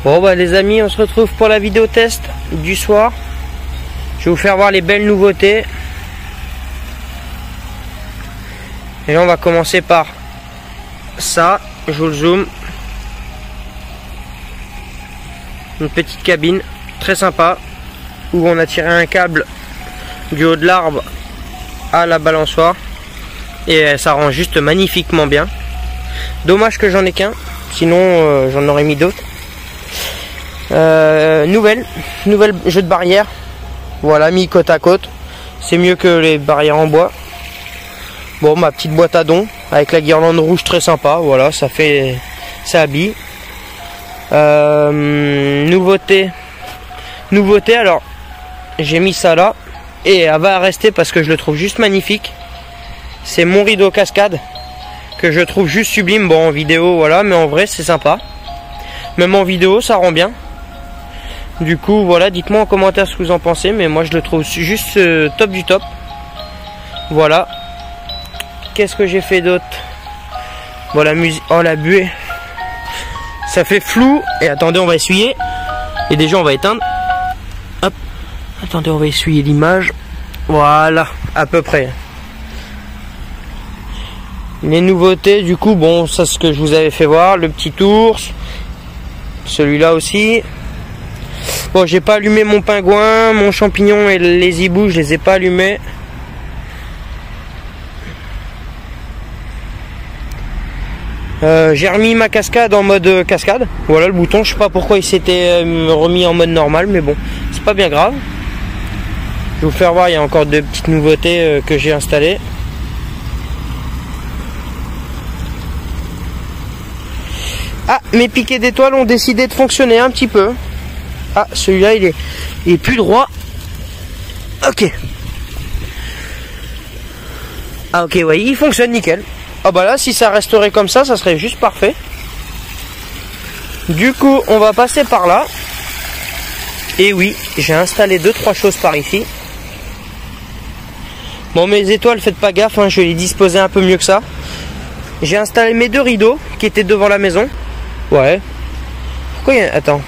Bon bah les amis, on se retrouve pour la vidéo test du soir. Je vais vous faire voir les belles nouveautés. Et là on va commencer par ça, je vous le zoome. Une petite cabine très sympa où on a tiré un câble du haut de l'arbre à la balançoire et ça rend juste magnifiquement bien. Dommage que j'en ai qu'un, sinon j'en aurais mis d'autres. Nouvelle jeu de barrière, voilà, mis côte à côte, c'est mieux que les barrières en bois. Bon, ma petite boîte à dons avec la guirlande rouge très sympa, voilà, ça habille. Nouveauté, alors j'ai mis ça là et elle va rester parce que je le trouve juste magnifique. C'est mon rideau cascade que je trouve juste sublime. Bon, en vidéo voilà, mais en vrai c'est sympa, même en vidéo ça rend bien. Du coup voilà, dites-moi en commentaire ce que vous en pensez, mais moi je le trouve juste top du top. Voilà. Qu'est-ce que j'ai fait d'autre? Voilà, oh la buée, ça fait flou. Et attendez, on va essuyer. Et déjà on va éteindre. Hop. Attendez, on va essuyer l'image. Voilà, à peu près. Les nouveautés, du coup, bon, ça c'est ce que je vous avais fait voir. Le petit ours. Celui-là aussi. Bon, j'ai pas allumé mon pingouin, mon champignon et les hiboux, je les ai pas allumés. J'ai remis ma cascade en mode cascade. Voilà le bouton, je sais pas pourquoi il s'était remis en mode normal, mais bon, c'est pas bien grave. Je vais vous faire voir, il y a encore deux petites nouveautés que j'ai installées. Ah, mes piquets d'étoiles ont décidé de fonctionner un petit peu. Ah, celui-là il est plus droit. Ok. Ah ok, ouais, il fonctionne nickel. Ah bah là, si ça resterait comme ça serait juste parfait. Du coup, on va passer par là. Et oui, j'ai installé 2-3 choses par ici. Bon, mes étoiles, faites pas gaffe, hein, je vais les disposer un peu mieux que ça. J'ai installé mes 2 rideaux qui étaient devant la maison. Ouais. Pourquoi il y a... Attends.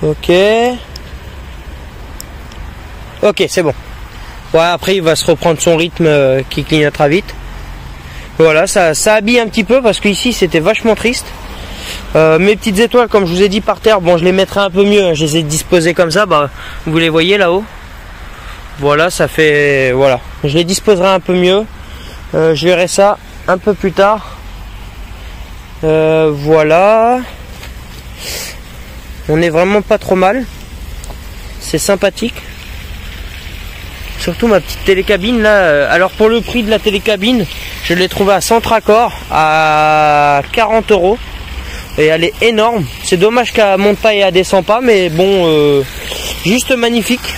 Ok. Ok, c'est bon. Ouais, après il va se reprendre son rythme qui clignotera vite. Voilà, ça habille un petit peu parce qu'ici c'était vachement triste. Mes petites étoiles, comme je vous ai dit, par terre, bon, je les mettrai un peu mieux, hein, je les ai disposées comme ça, bah vous les voyez là-haut. Voilà, ça fait... Voilà, je les disposerai un peu mieux. Je verrai ça un peu plus tard. Voilà. On est vraiment pas trop mal. C'est sympathique. Surtout ma petite télécabine là. Alors pour le prix de la télécabine, je l'ai trouvée à Centracor à 40 €. Et elle est énorme. C'est dommage qu'elle monte pas et elle descend pas, mais bon, juste magnifique.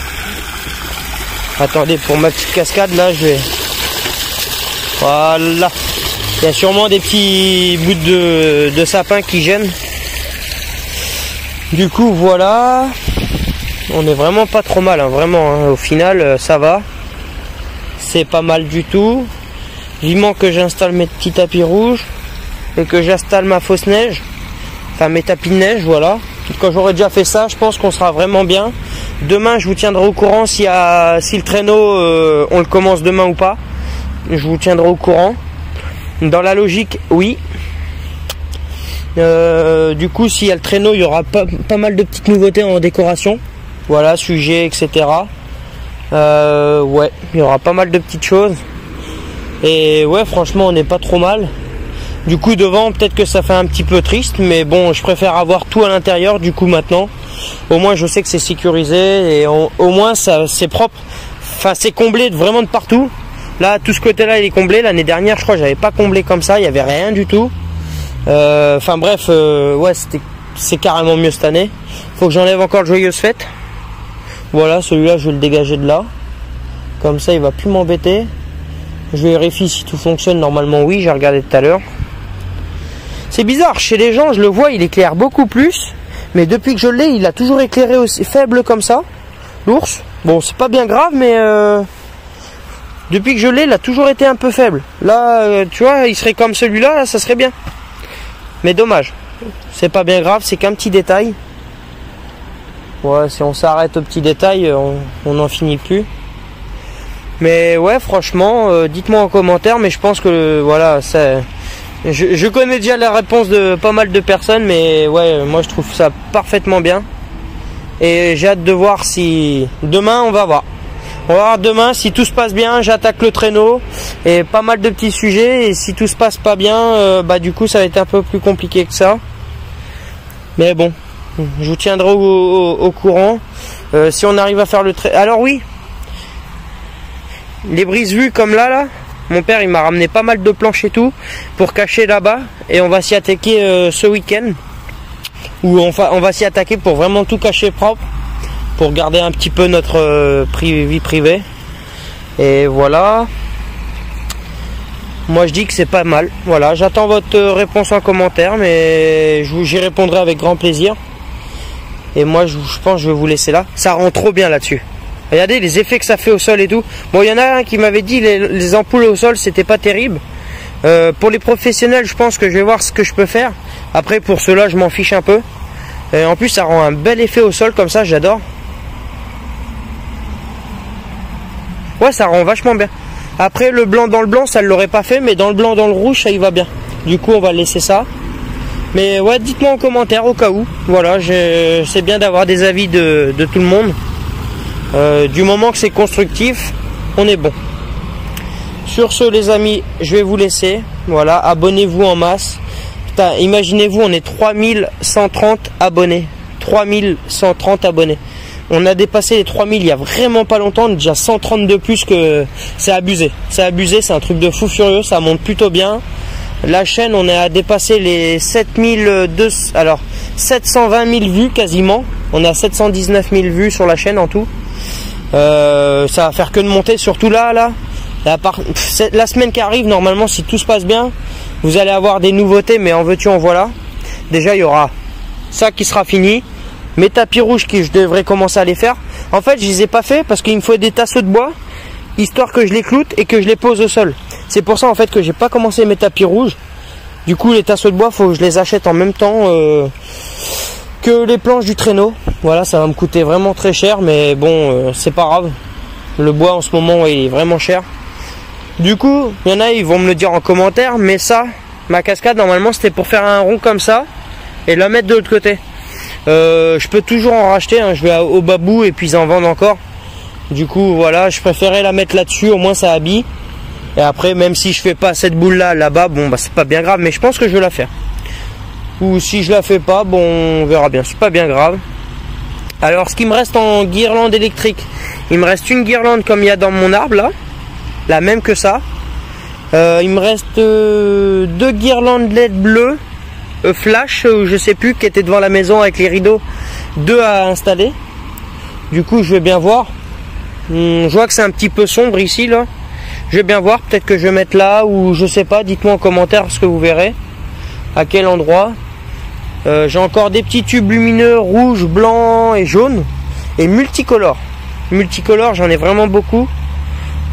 Attendez, pour ma petite cascade là, je vais... Voilà. Il y a sûrement des petits bouts de sapin qui gênent. Du coup voilà. On est vraiment pas trop mal, hein, vraiment, hein. Au final ça va. C'est pas mal du tout. Vivement que j'installe mes petits tapis rouges et que j'installe ma fausse neige. Enfin mes tapis de neige, voilà. Quand j'aurai déjà fait ça, je pense qu'on sera vraiment bien. Demain je vous tiendrai au courant si le traîneau on le commence demain ou pas. Je vous tiendrai au courant. Dans la logique, oui. Du coup, s'il y a le traîneau, il y aura pas mal de petites nouveautés en décoration. Voilà, sujet, etc. Ouais, il y aura pas mal de petites choses. Et ouais, franchement, on n'est pas trop mal. Du coup, devant, peut-être que ça fait un petit peu triste. Mais bon, je préfère avoir tout à l'intérieur. Du coup, maintenant, au moins, je sais que c'est sécurisé. Et au moins, c'est propre. Enfin, c'est comblé vraiment de partout. Là, tout ce côté-là, il est comblé. L'année dernière, je crois, j'avais pas comblé comme ça. Il n'y avait rien du tout. Enfin bref, ouais, c'est carrément mieux cette année. Faut que j'enlève encore le joyeuse fête. Voilà, celui-là je vais le dégager de là. Comme ça il va plus m'embêter. Je vérifie si tout fonctionne. Normalement oui, j'ai regardé tout à l'heure. C'est bizarre, chez les gens je le vois, il éclaire beaucoup plus. Mais depuis que je l'ai, il a toujours éclairé aussi faible comme ça. L'ours. Bon, c'est pas bien grave, mais Depuis que je l'ai, il a toujours été un peu faible. Là, tu vois, il serait comme celui-là, là, ça serait bien. Mais dommage. C'est pas bien grave, c'est qu'un petit détail. Ouais, si on s'arrête au petit détail, on n'en finit plus. Mais ouais, franchement, dites-moi en commentaire, mais je pense que voilà, ça... Je connais déjà la réponse de pas mal de personnes, mais ouais, moi je trouve ça parfaitement bien. Et j'ai hâte de voir si... Demain, on va voir. On va voir demain, si tout se passe bien, j'attaque le traîneau. Et pas mal de petits sujets. Et si tout se passe pas bien, bah du coup, ça va être un peu plus compliqué que ça. Mais bon, je vous tiendrai au courant. Si on arrive à faire le traîneau... Alors oui, les brise-vues comme là, mon père il m'a ramené pas mal de planches et tout pour cacher là-bas, et on va s'y attaquer ce week-end, où on va s'y attaquer pour vraiment tout cacher propre, pour garder un petit peu notre vie privée. Et voilà, moi je dis que c'est pas mal. Voilà, j'attends votre réponse en commentaire, mais j'y répondrai avec grand plaisir. Et moi je pense que je vais vous laisser là, ça rend trop bien là-dessus. Regardez les effets que ça fait au sol et tout. Bon, il y en a un qui m'avait dit les ampoules au sol c'était pas terrible. Pour les professionnels, je pense que je vais voir ce que je peux faire. Après, pour ceux-là, je m'en fiche un peu. En plus, ça rend un bel effet au sol comme ça, j'adore. Ouais, ça rend vachement bien. Après, le blanc dans le blanc, ça ne l'aurait pas fait, mais dans le blanc dans le rouge, ça y va bien. Du coup, on va laisser ça. Mais ouais, dites-moi en commentaire au cas où. Voilà, c'est bien d'avoir des avis de tout le monde. Du moment que c'est constructif, on est bon. Sur ce, les amis, je vais vous laisser. Voilà, abonnez-vous en masse. Putain, imaginez-vous, on est 3130 abonnés. 3130 abonnés. On a dépassé les 3000 il y a vraiment pas longtemps. On est déjà 130 de plus, que c'est abusé. C'est abusé, c'est un truc de fou furieux. Ça monte plutôt bien. La chaîne, on a dépassé les 720 000 vues quasiment. On a 719 000 vues sur la chaîne en tout. Ça va faire que de monter, surtout là. La semaine qui arrive, normalement, si tout se passe bien, vous allez avoir des nouveautés, mais en veux-tu en voilà. Déjà, il y aura ça qui sera fini. Mes tapis rouges qui je devrais commencer à les faire. En fait, je les ai pas fait parce qu'il me faut des tasseaux de bois, histoire que je les cloute et que je les pose au sol. C'est pour ça en fait que j'ai pas commencé mes tapis rouges. Du coup, les tasseaux de bois, faut que je les achète en même temps que les planches du traîneau. Voilà, ça va me coûter vraiment très cher, mais bon, c'est pas grave. Le bois en ce moment il est vraiment cher. Du coup, il y en a, ils vont me le dire en commentaire, mais ça, ma cascade, normalement, c'était pour faire un rond comme ça et la mettre de l'autre côté. Je peux toujours en racheter, hein, je vais au Babou et puis ils en vendent encore. Du coup, voilà, je préférais la mettre là-dessus, au moins ça habille. Et après, même si je fais pas cette boule là-bas, bon, bah c'est pas bien grave, mais je pense que je vais la faire. Ou si je la fais pas, bon, on verra bien, c'est pas bien grave. Alors, ce qui me reste en guirlande électrique, il me reste une guirlande comme il y a dans mon arbre là, la même que ça. Il me reste deux guirlandes LED bleues, flash, je sais plus, qui étaient devant la maison avec les rideaux, 2 à installer. Du coup, je vais bien voir. Je vois que c'est un petit peu sombre ici là. Je vais bien voir, peut-être que je vais mettre là ou je sais pas, dites-moi en commentaire ce que vous verrez. À quel endroit. J'ai encore des petits tubes lumineux rouge, blanc et jaune. Et multicolores. Multicolores, j'en ai vraiment beaucoup.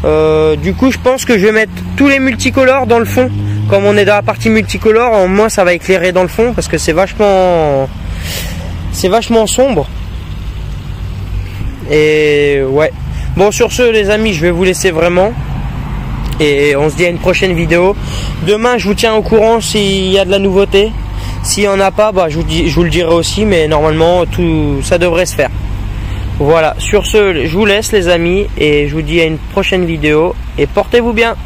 Du coup, je pense que je vais mettre tous les multicolores dans le fond. Comme on est dans la partie multicolore, au moins ça va éclairer dans le fond parce que c'est vachement sombre. Et ouais. Bon, sur ce, les amis, je vais vous laisser vraiment. Et on se dit à une prochaine vidéo. Demain, je vous tiens au courant s'il y a de la nouveauté. S'il n'y en a pas, bah, je vous le dirai aussi. Mais normalement, tout ça devrait se faire. Voilà. Sur ce, je vous laisse, les amis. Et je vous dis à une prochaine vidéo. Et portez-vous bien.